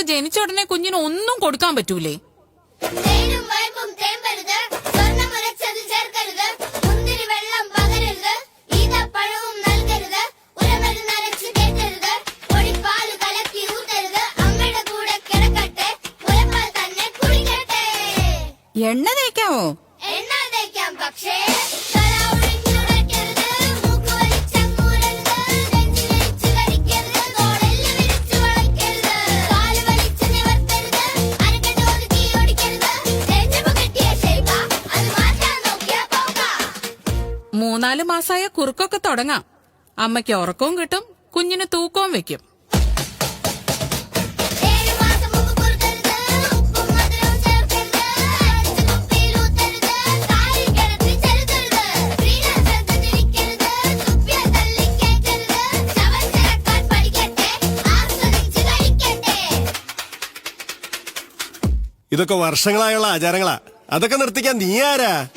ജനിച്ച ഉടനെ കുഞ്ഞിന് ഒന്നും കൊടുക്കാൻ പറ്റൂലേ? എണ്ണ തേക്കാവോ? പക്ഷേ മൂന്നാല് മാസായ കുറുക്കൊക്കെ തുടങ്ങാം. അമ്മയ്ക്ക് ഉറക്കവും കിട്ടും, കുഞ്ഞിന് തൂക്കവും വെക്കും. ഇതൊക്കെ വർഷങ്ങളായുള്ള ആചാരങ്ങളാ. അതൊക്കെ നിർത്തിക്കാൻ നീ ആരാ?